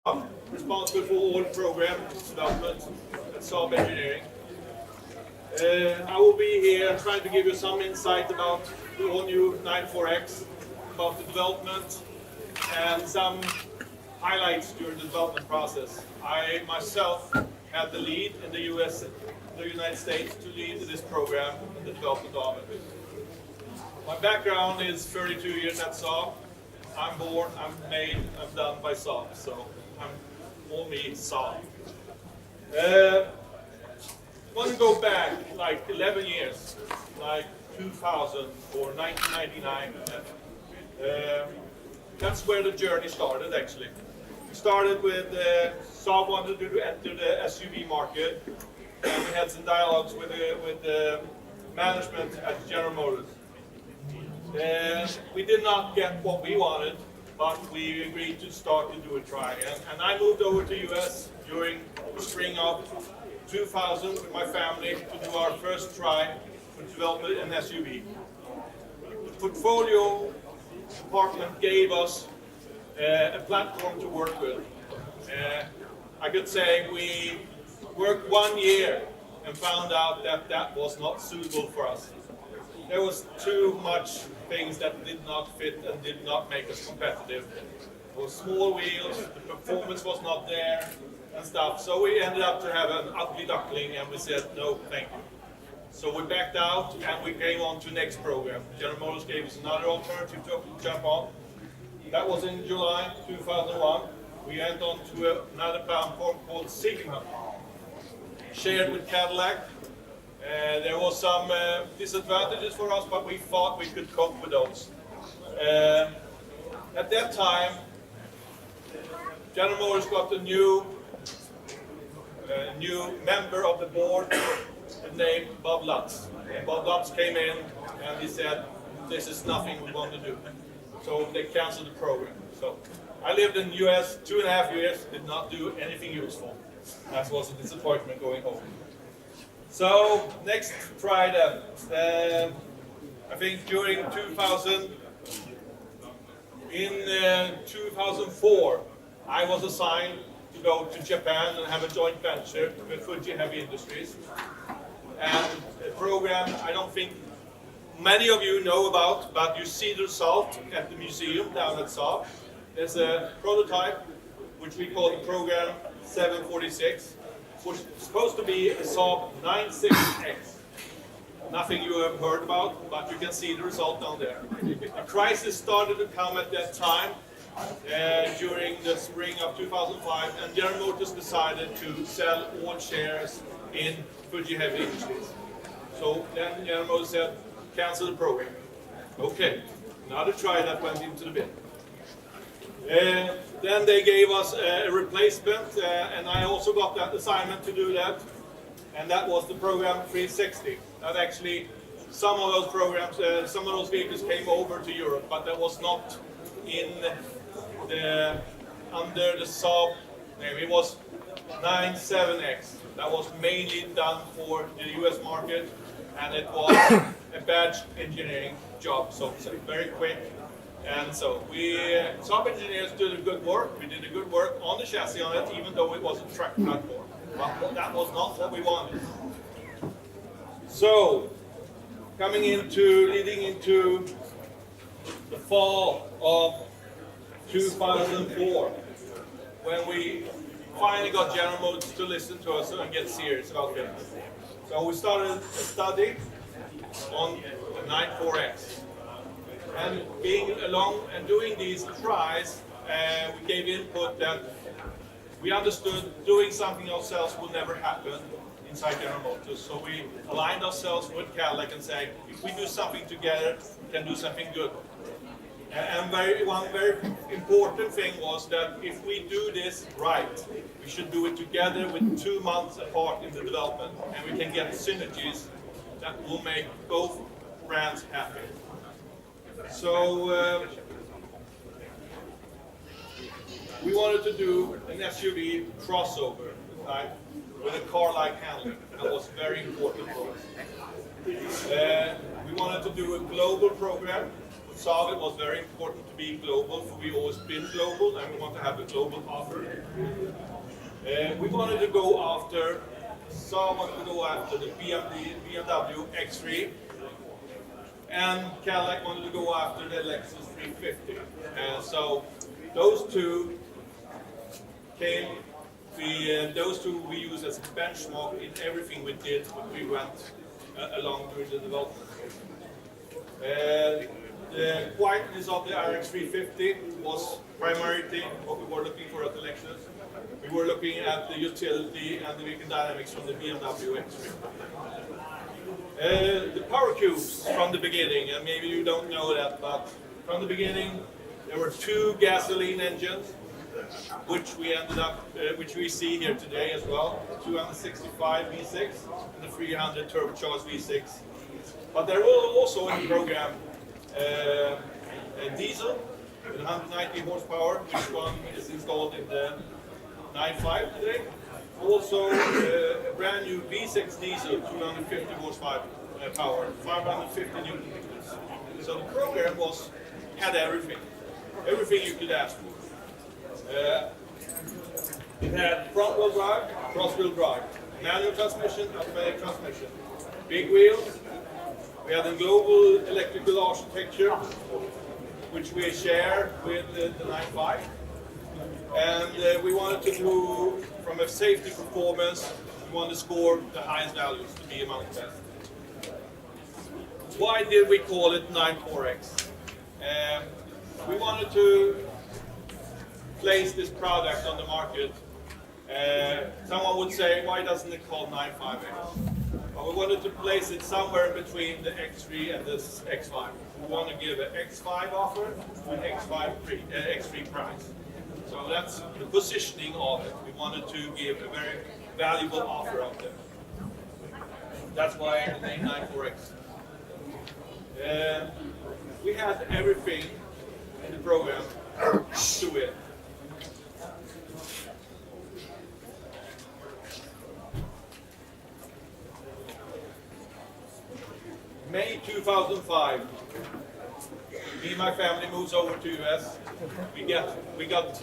I'm responsible for all program development at Saab Engineering. I will be here trying to give you some insight about the all-new 94X, about the development, and some highlights during the development process. I myself had the lead in the United States to lead this program and the development of it. My background is 32 years at Saab. I'm born, I'm made, I'm done by Saab, so I'm all me Saab. I want to go back like 11 years, like 2000 or 1999. That's where the journey started actually. We started with Saab wanted to enter the SUV market, and we had some dialogues with the management at General Motors. We did not get what we wanted, but we agreed to start to do a try. And I moved over to US during the spring of 2000 with my family to do our first try for development an SUV. The portfolio department gave us a platform to work with. I could say we worked 1 year and found out that that was not suitable for us. There was too much things that did not fit and did not make us competitive. There were small wheels, the performance was not there and stuff. So we ended up to have an ugly duckling and we said, no, thank you. So we backed out and we came on to the next program. General Motors gave us another alternative to jump on. That was in July 2001. We went on to another platform called Sigma, shared with Cadillac. There was some disadvantages for us, but we thought we could cope with those. At that time, General Motors got a new member of the board named Bob Lutz. And Bob Lutz came in and he said, this is nothing we want to do. So they canceled the program. So I lived in the US 2.5 years, did not do anything useful. That was a disappointment going home. So next try then. I think during 2000, in 2004, I was assigned to go to Japan and have a joint venture with Fuji Heavy Industries. And a program I don't think many of you know about, but you see the result at the museum down at Saab. There's a prototype which we call the program 746. Which is supposed to be a Saab 96X. Nothing you have heard about, but you can see the result down there. The crisis started to come at that time during the spring of 2005, and General Motors decided to sell all shares in Fuji Heavy Industries. So then General Motors said, cancel the program. Okay, another try that went into the bin. Then they gave us a replacement, and I also got that assignment to do that, and that was the program 360. That actually, some of those programs, some of those vehicles came over to Europe, but that was not under the Saab name. It was 97X. That was mainly done for the US market, and it was a badge engineering job, so to say, very quick. And so Saab engineers did a good work. We did a good work on the chassis on it, even though it was a truck platform. But that was not what we wanted. So, leading into the fall of 2004, when we finally got General Motors to listen to us and get serious about it. So we started a study on the 94X. And being along and doing these tries, we gave input that we understood doing something ourselves will never happen inside General Motors. So we aligned ourselves with Cadillac and said, if we do something together, we can do something good. And one very important thing was that if we do this right, we should do it together with 2 months apart in the development, and we can get synergies that will make both brands happy. So we wanted to do an SUV crossover, right, with a car-like handling. That was very important for us. We wanted to do a global program Saab, it was very important to be global, for we've always been global and we want to have a global offer. We wanted to go after, Saab wanted to go after the BMW X3, and Cadillac wanted to go after the Lexus 350. So those two came, those two we use as a benchmark in everything we did when we went along during the development. The quietness of the RX 350 was primarily what we were looking for at the Lexus. We were looking at the utility and the vehicle dynamics from the BMW X3. The power cubes from the beginning, and maybe you don't know that, but from the beginning there were two gasoline engines, which we ended up, which we see here today as well, 265 V6 and the 300 turbocharged V6. But there was also in the program a diesel with 190 horsepower, which one is installed in the 9.5 today. Also a brand new V6 diesel, 250 horsepower, 550 newton meters. So the program had everything you could ask for. It had front-wheel drive, cross-wheel drive, manual transmission, automatic transmission, big wheels. We had a global electrical architecture, which we share with the 9.5. And we wanted to do, from a safety performance, we wanted to score the highest values to be among the best. Why did we call it 94X? We wanted to place this product on the market. Someone would say, why doesn't it call 95X? Well, we wanted to place it somewhere between the X3 and this X5. We want to give an X5 offer and X3 price. So that's the positioning of it. We wanted to give a very valuable offer out there. That's why the name 94X. We had everything in the program to win. May 2005, me and my family moves over to US. We got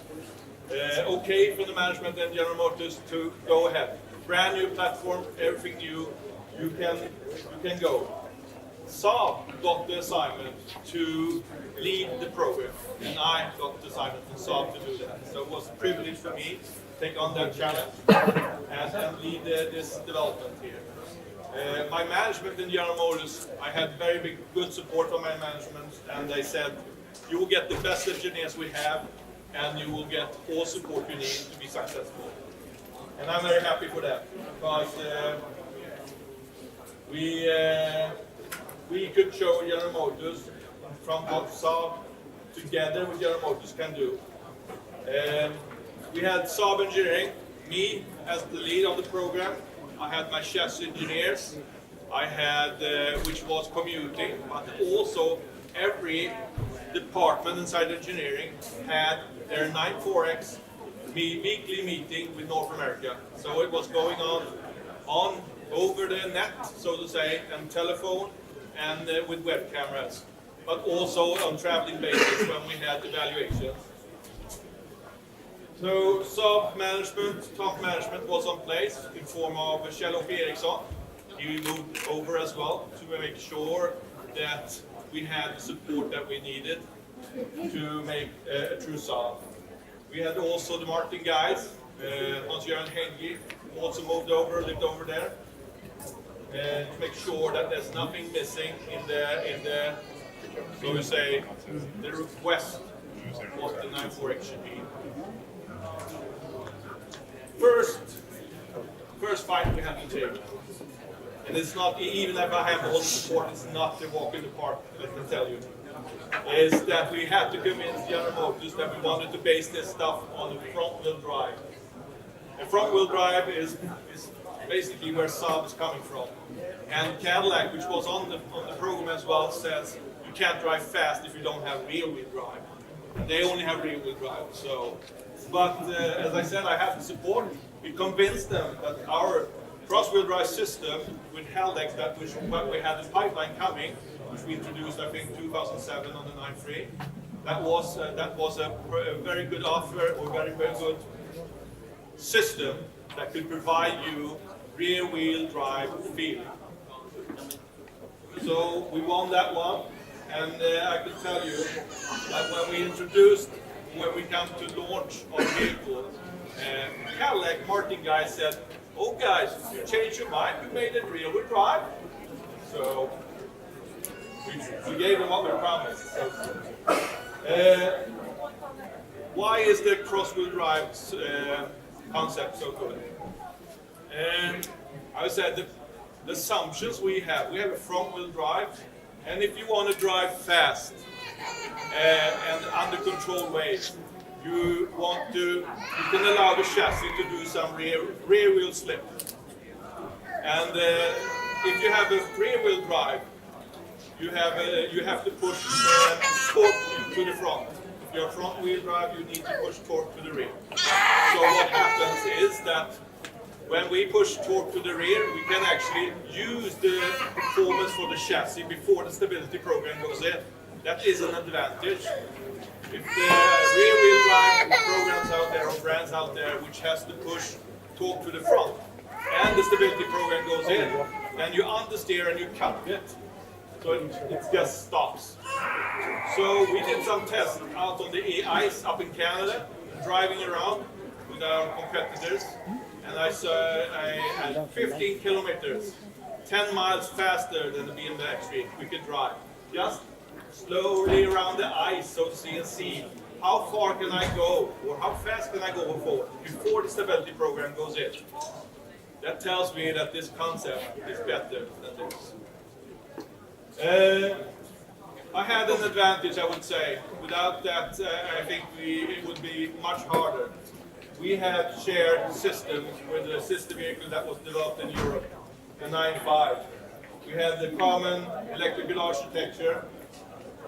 okay from the management and General Motors to go ahead. Brand new platform, everything new. You can go. Saab got the assignment to lead the program, and I got the assignment from Saab to do that. So it was a privilege for me to take on that challenge and lead this development here. My management in General Motors, I had very good support from my management, and they said, you will get the best engineers we have, and you will get all support you need to be successful. And I'm very happy for that, because we could show General Motors from what Saab together with General Motors can do. We had Saab Engineering, me as the lead of the program. I had my chefs engineers, I had, which was commuting, but also every department inside engineering had their 94X weekly meeting with North America. So it was going on over the net, so to say, and telephone, and with web cameras, but also on traveling basis when we had evaluations. So Saab management, top management was on place in form of Kjell-Åke Eriksson. He moved over as well to make sure that we had the support that we needed to make a true Saab. We had also the marketing guys, Hans-Göran Hengi also lived over there, to make sure that there's nothing missing in the so we say, the request what the 94X should be. First fight we had to take, and it's not, even if I have all the support, it's not the walk in the park, let me tell you, is that we had to convince General Motors that we wanted to base this stuff on the front-wheel drive. And front-wheel drive is basically where Saab is coming from. And Cadillac, which was on the program as well, says you can't drive fast if you don't have rear-wheel drive. And they only have rear-wheel drive, so. But as I said, I have the support. We convinced them that our cross-wheel drive system with Haldex, that which we had the pipeline coming, which we introduced, I think, 2007 on the 9.3. That was a very good offer, or very good system that could provide you rear-wheel drive feeling. So we won that one, and I can tell you that when we come to launch our vehicle, Cadillac Martin guy said, "Oh guys, you changed your mind, you made it rear-wheel drive." So we gave them what we promised. Why is the cross-wheel drive concept so good? And I said the assumptions we have a front-wheel drive, and if you want to drive fast and under controlled way, you can allow the chassis to do some rear wheel slip. And if you have a rear-wheel drive, you have to push torque to the front. If you're front-wheel drive, you need to push torque to the rear. So what happens is that when we push torque to the rear, we can actually use the performance for the chassis before the stability program goes in. That is an advantage. If the rear-wheel drive programs out there or brands out there which has to push torque to the front and the stability program goes in, then you understeer and you cut it. So it just stops. So we did some tests out on the ice up in Canada, driving around with our competitors, and I had 15 kilometers, 10 miles faster than the BMX we could drive. Just slowly around the ice, so to see, and see how far can I go, or how fast can I go before the stability program goes in. That tells me that this concept is better than this. I had an advantage, I would say. Without that, I think it would be much harder. We had shared systems with the sister vehicle that was developed in Europe, the 9.5. We had the common electrical architecture,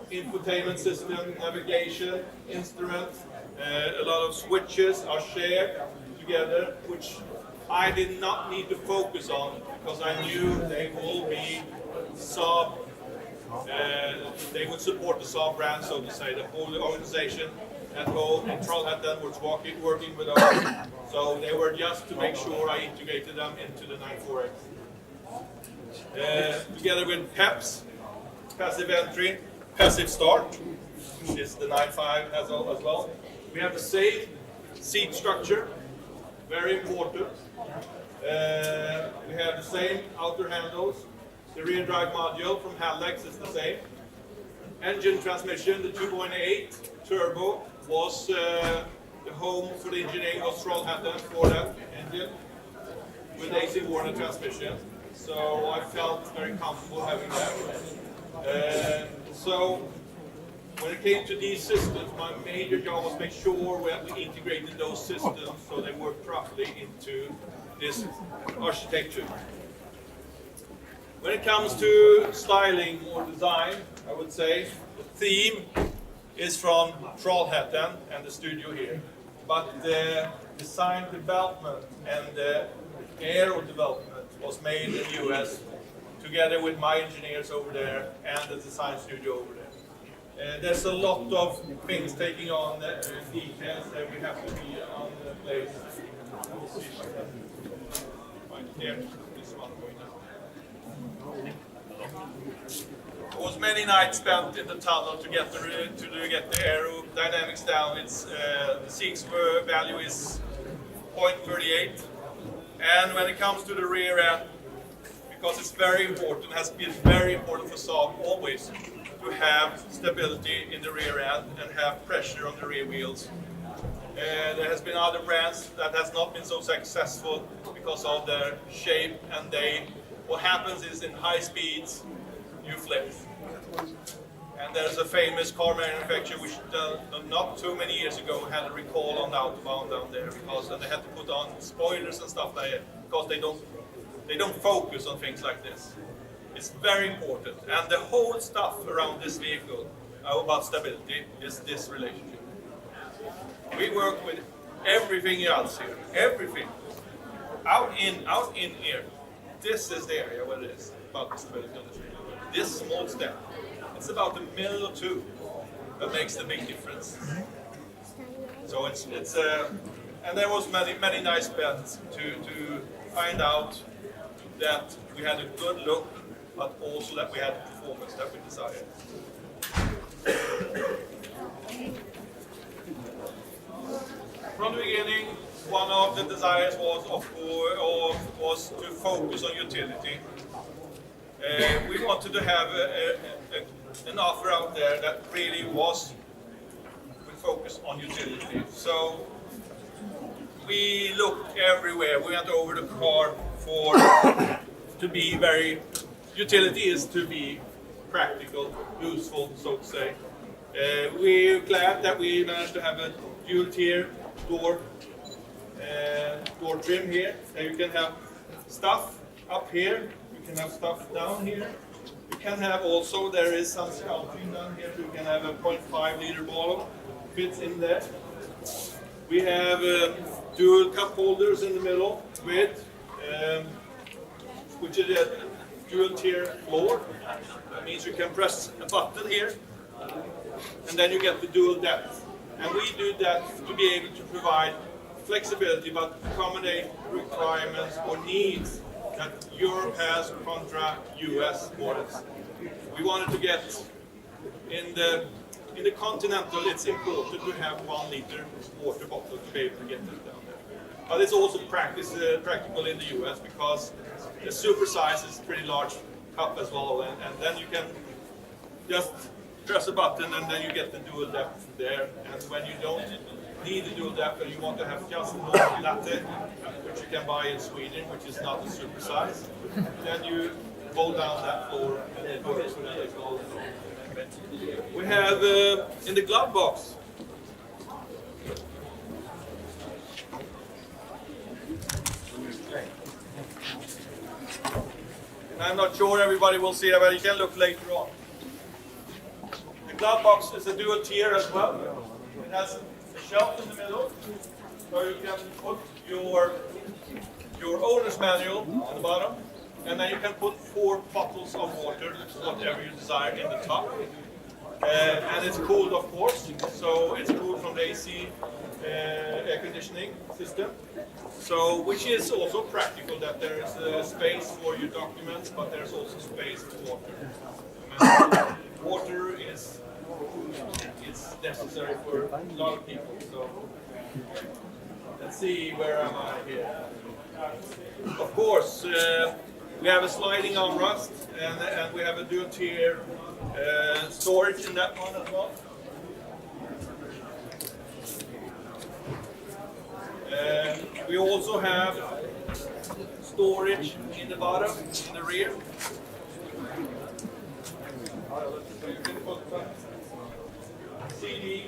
infotainment system, navigation, instruments, a lot of switches are shared together, which I did not need to focus on because I knew they will be Saab. They would support the Saab brand, so to say. The whole organization at home in Trollhättan was working with us. So they were just to make sure I integrated them into the 9.4X. Together with PEPs, passive entry, passive start, which is the 9.5 as well. We have the same seat structure, very important. We have the same outer handles. The rear drive module from Haldex is the same. Engine transmission, the 2.8 turbo was the home for the engineering of Trollhättan for that engine with AC Warner transmission. So I felt very comfortable having that. So when it came to these systems, my major job was make sure that we integrated those systems so they work properly into this architecture. When it comes to styling or design, I would say the theme is from Trollhättan and the studio here. But the design development and the aero development was made in the US together with my engineers over there and the design studio over there. There's a lot of things taking on details that we have to be on the place. Right here, this one going now. It was many nights spent in the tunnel to get the aerodynamics down. It's the CX value is 0.38, and when it comes to the rear end, because it's very important, has been very important for Saab always to have stability in the rear end and have pressure on the rear wheels. There has been other brands that has not been so successful because of their shape, and what happens is in high speeds you flip. And there's a famous car manufacturer which not too many years ago had a recall on the Autobahn down there because they had to put on spoilers and stuff like that because they don't focus on things like this. It's very important, and the whole stuff around this vehicle about stability is this relationship. We work with everything else here, everything. Out in here. This is the area where it is about the stability of the vehicle. this small step. It's about a mil or two that makes the big difference. So it's and there was many nice bends to find out that we had a good look, but also that we had the performance that we desired. From the beginning, one of the desires was to focus on utility. We wanted to have an offer out there that really was with focus on utility. So we looked everywhere. We went over the car to be very. Utility is to be practical, useful, so to say. We're glad that we managed to have a dual tier door trim here. And you can have stuff up here. You can have stuff down here. You can have also, there is some scouting down here. You can have a 0.5 liter bottle, fits in there. We have dual cup holders in the middle with, which is a dual tier floor. That means you can press a button here, and then you get the dual depth. And we do that to be able to provide flexibility, but accommodate requirements or needs that Europe has contra US models. We wanted to get in the continental. It's important to have 1 liter water bottle to be able to get it down there. But it's also practical in the US because the super size is pretty large cup as well, and then you can just press a button and then you get the dual depth there. And when you don't need the dual depth and you want to have just a normal latte, which you can buy in Sweden, which is not a super size, then you fold down that floor and it works with that as well. We have in the glove box. And I'm not sure everybody will see it, but you can look later on. The glove box is a dual tier as well. It has a shelf in the middle, so you can put your owner's manual on the bottom, and then you can put 4 bottles of water, whatever you desire, in the top. And it's cooled, of course, so it's cooled from the AC air conditioning system. So, which is also practical, that there is space for your documents, but there's also space for water. Water is necessary for a lot of people. So, let's see, where am I here? Of course, we have a sliding armrest, and we have a dual tier storage in that one as well. We also have storage in the bottom, in the rear. So you can put CD,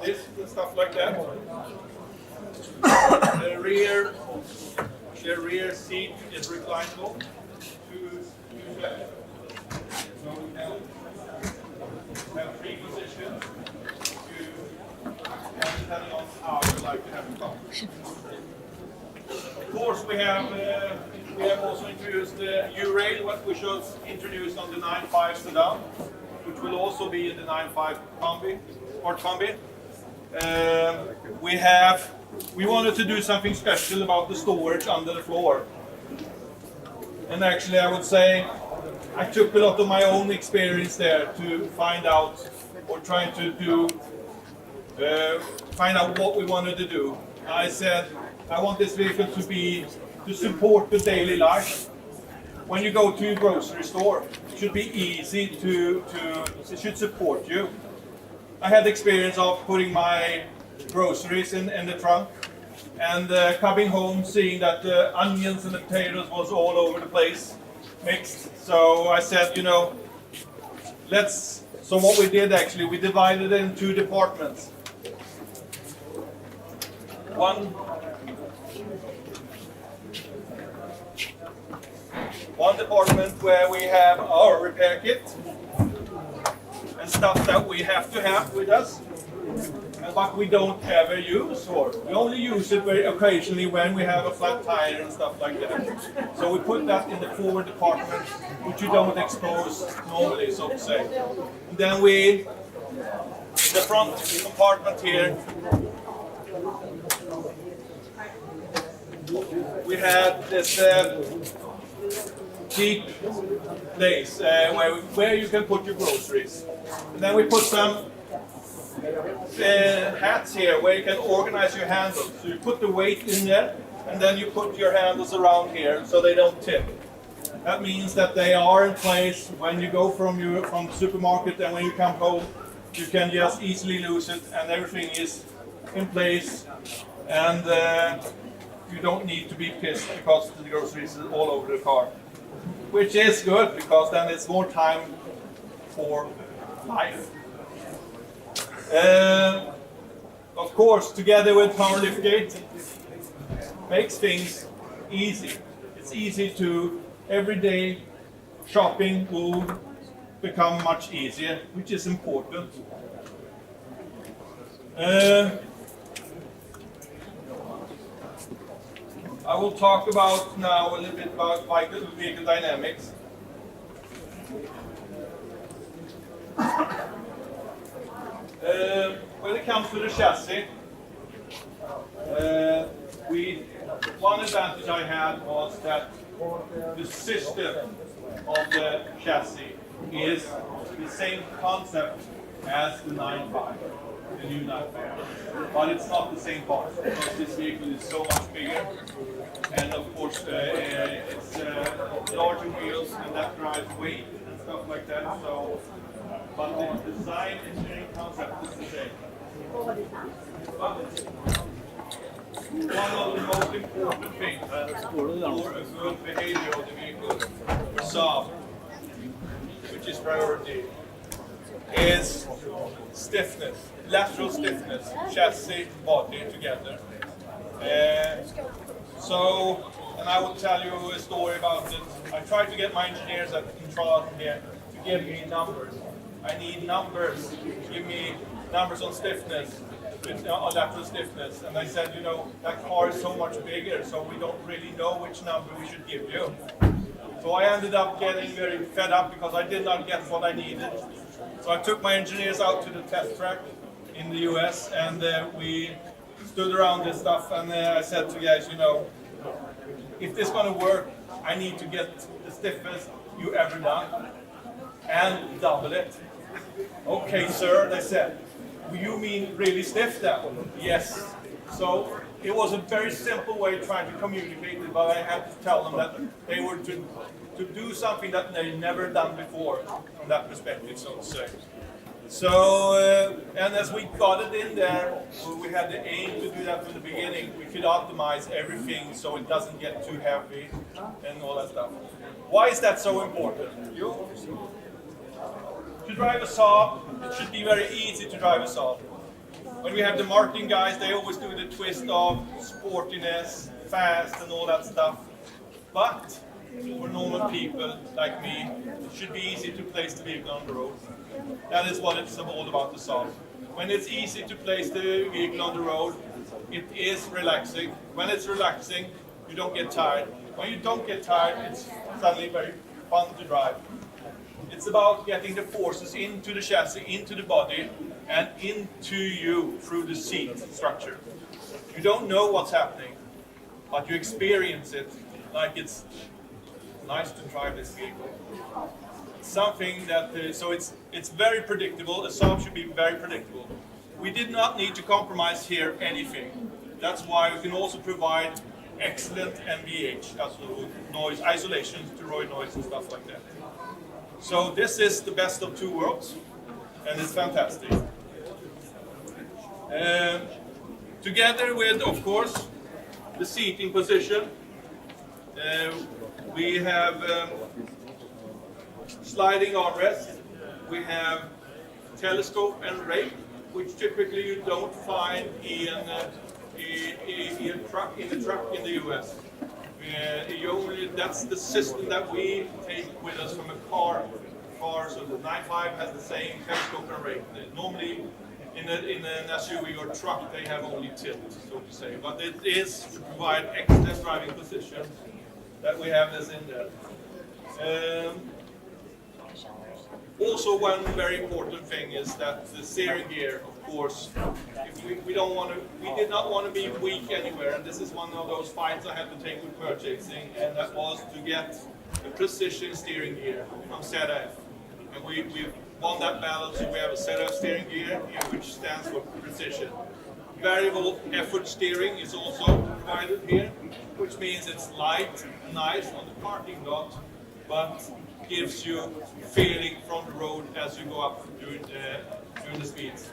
this and stuff like that. The rear seat is reclinable. So we have 3 positions. Depending on how you like to have it come. Of course, we have also introduced the U-Rail, which was introduced on the 9.5 sedan, which will also be in the 9.5 combi, Sport Combi. We wanted to do something special about the storage under the floor. And actually, I would say I took a lot of my own experience there to find out, or trying to do. Find out what we wanted to do. I said, I want this vehicle to support the daily life. When you go to a grocery store, it should be easy it should support you. I had experience of putting my groceries in the trunk and coming home seeing that the onions and the potatoes was all over the place, mixed. So I said, so what we did actually, we divided it in 2 departments. One department where we have our repair kit and stuff that we have to have with us. And but we don't ever use, or we only use it very occasionally when we have a flat tire and stuff like that. So we put that in the forward compartment, which you don't expose normally, so to say. Then we, in the front compartment here, we have this cheap place where you can put your groceries. And then we put some hats here where you can organize your handles. So you put the weight in there, and then you put your handles around here so they don't tip. That means that they are in place when you go from the supermarket, and when you come home, you can just easily lose it, and everything is in place, and you don't need to be pissed because the groceries is all over the car. Which is good, because then it's more time for life. Of course, together with power liftgate, makes things easy. It's easy to, everyday shopping will become much easier, which is important. I will talk about now a little bit about vehicle dynamics. When it comes to the chassis, one advantage I had was that the system of the chassis is the same concept as the 9.5, the new 9.5, but it's not the same parts because this vehicle is so much bigger, and of course it's larger wheels, and that drives weight and stuff like that. So, but the design engineering concept is the same. But one of the most important things for a good behavior of the vehicle for Saab, which is priority, is stiffness, lateral stiffness, chassis, body together. And I will tell you a story about it. I tried to get my engineers in Trollhättan here to give me numbers. I need numbers. Give me numbers on stiffness, on lateral stiffness. And I said, you know, that car is so much bigger, so we don't really know which number we should give you. So I ended up getting very fed up because I did not get what I needed. So I took my engineers out to the test track in the US, and we stood around this stuff, and I said to the guys, you know, if this is going to work, I need to get the stiffest you ever done and double it. Okay, sir, they said. You mean really stiff then? Yes. So it was a very simple way of trying to communicate it, but I had to tell them that they were to do something that they never done before from that perspective, so to say. So, and as we got it in there, we had the aim to do that from the beginning. We could optimize everything so it doesn't get too heavy and all that stuff. Why is that so important? To drive a Saab, it should be very easy to drive a Saab. When we have the marketing guys, they always do the twist of sportiness, fast and all that stuff. But for normal people like me, it should be easy to place the vehicle on the road. That is what it's all about, the Saab. When it's easy to place the vehicle on the road, it is relaxing. When it's relaxing, you don't get tired. When you don't get tired, it's suddenly very fun to drive. It's about getting the forces into the chassis, into the body, and into you through the seat structure. You don't know what's happening, but you experience it like it's nice to drive this vehicle. Something that, so it's very predictable. A Saab should be very predictable. We did not need to compromise here anything. That's why we can also provide excellent NVH, also noise isolation to roid noise and stuff like that. So this is the best of two worlds, and it's fantastic. Together with, of course, the seating position, we have sliding armrest, we have telescope and rake, which typically you don't find in a truck in the US. That's the system that we take with us from a car. So the 9.5 has the same telescope and rake. Normally, in an SUV or truck, they have only tilt, so to say. But it is to provide excellent driving position that we have this in there. Also, one very important thing is that the steering gear, of course, if we did not want to be weak anywhere, and this is one of those fights I had to take with purchasing, and that was to get a precision steering gear from ZF. And we won that battle, so we have a ZF steering gear which stands for precision. Variable effort steering is also provided here, which means it's light and nice on the parking lot, but gives you feeling from the road as you go up during the speeds.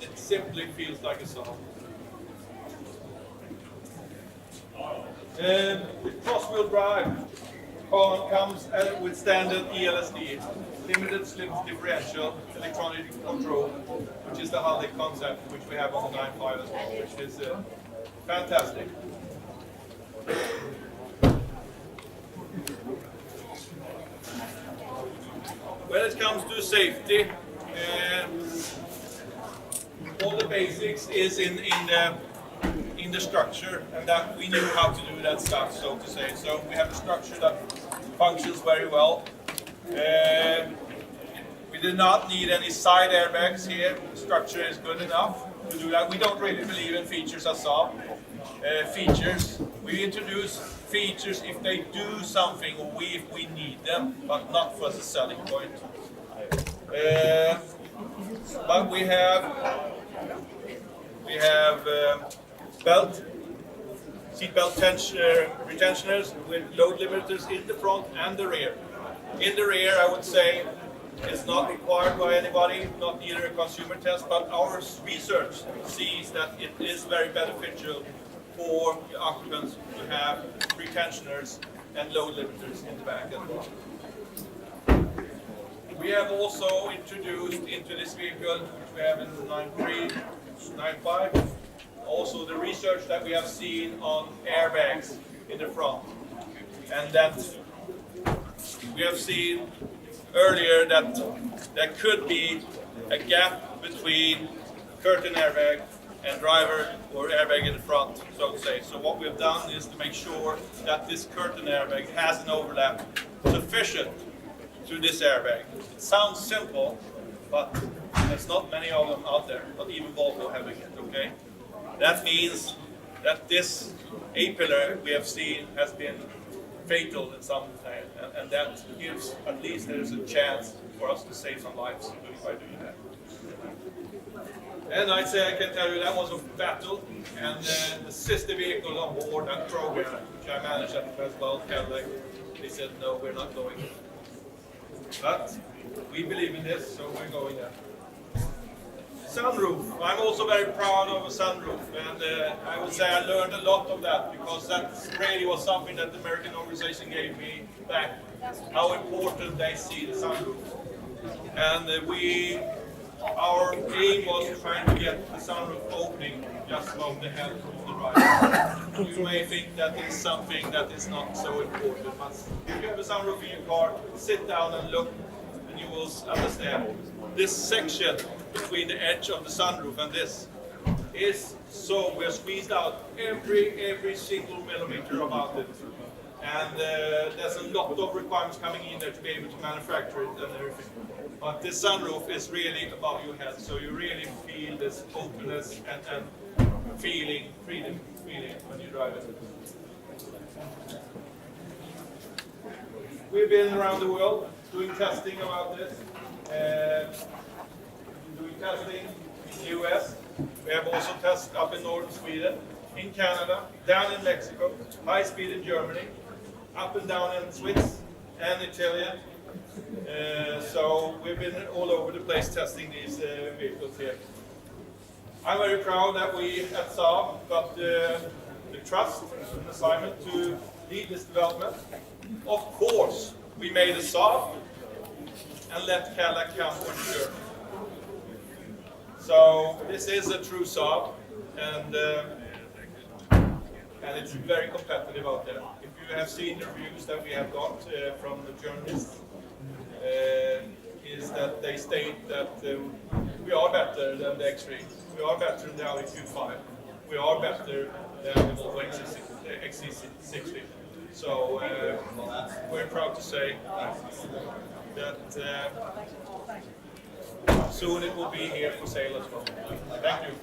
It simply feels like a Saab. The cross-wheel drive comes with standard ELSD, limited slip differential, electronic control, which is the Haldex concept, which we have on the 9.5 as well, which is fantastic. When it comes to safety, all the basics is in the structure, and that we knew how to do that stuff, so to say. So we have a structure that functions very well. We did not need any side airbags here. The structure is good enough to do that. We don't really believe in features as Saab. We introduce features if they do something, or if we need them, but not for the selling point. But we have seat belt retentioners with load limiters in the front and the rear. In the rear, I would say, it's not required by anybody, not either a consumer test, but our research sees that it is very beneficial for the occupants to have retentioners and load limiters in the back as well. We have also introduced into this vehicle, which we have in the 9.3, 9.5, also the research that we have seen on airbags in the front. And that we have seen earlier that there could be a gap between curtain airbag and driver or airbag in the front, so to say. So what we've done is to make sure that this curtain airbag has an overlap sufficient to this airbag. It sounds simple, but there's not many of them out there, not even Volvo having it, okay? That means that this A-pillar we have seen has been fatal in some time, and that gives, at least there's a chance for us to save some lives by doing that. And I'd say I can tell you that was a battle, and the sister vehicle on board, that program, which I managed at as well, they said, no, we're not going. But we believe in this, so we're going there. Sunroof. I'm also very proud of a sunroof, and I would say I learned a lot of that, because that really was something that the American organization gave me back, how important they see the sunroof. And our aim was trying to get the sunroof opening just above the head of the driver. You may think that is something that is not so important, but if you have a sunroof in your car, sit down and look, and you will understand. This section between the edge of the sunroof and this is so we're squeezed out every single millimeter about it. And there's a lot of requirements coming in there to be able to manufacture it and everything. But this sunroof is really above your head, so you really feel this openness and freedom feeling when you drive it. We've been around the world doing testing about this. Doing testing in the US. We have also tested up in northern Sweden, in Canada, down in Mexico, high speed in Germany, up and down in Swiss and Italian. So we've been all over the place testing these vehicles here. I'm very proud that we at Saab got the trust and assignment to lead this development. Of course, we made a Saab and let Cadillac come on the journey. So this is a true Saab, and it's very competitive out there. If you have seen the reviews that we have got from the journalists, is that they state that We are better than the X3. We are better than the Audi Q5. We are better than the Volvo XC60. So we're proud to say that soon it will be here for sale as well. Thank you.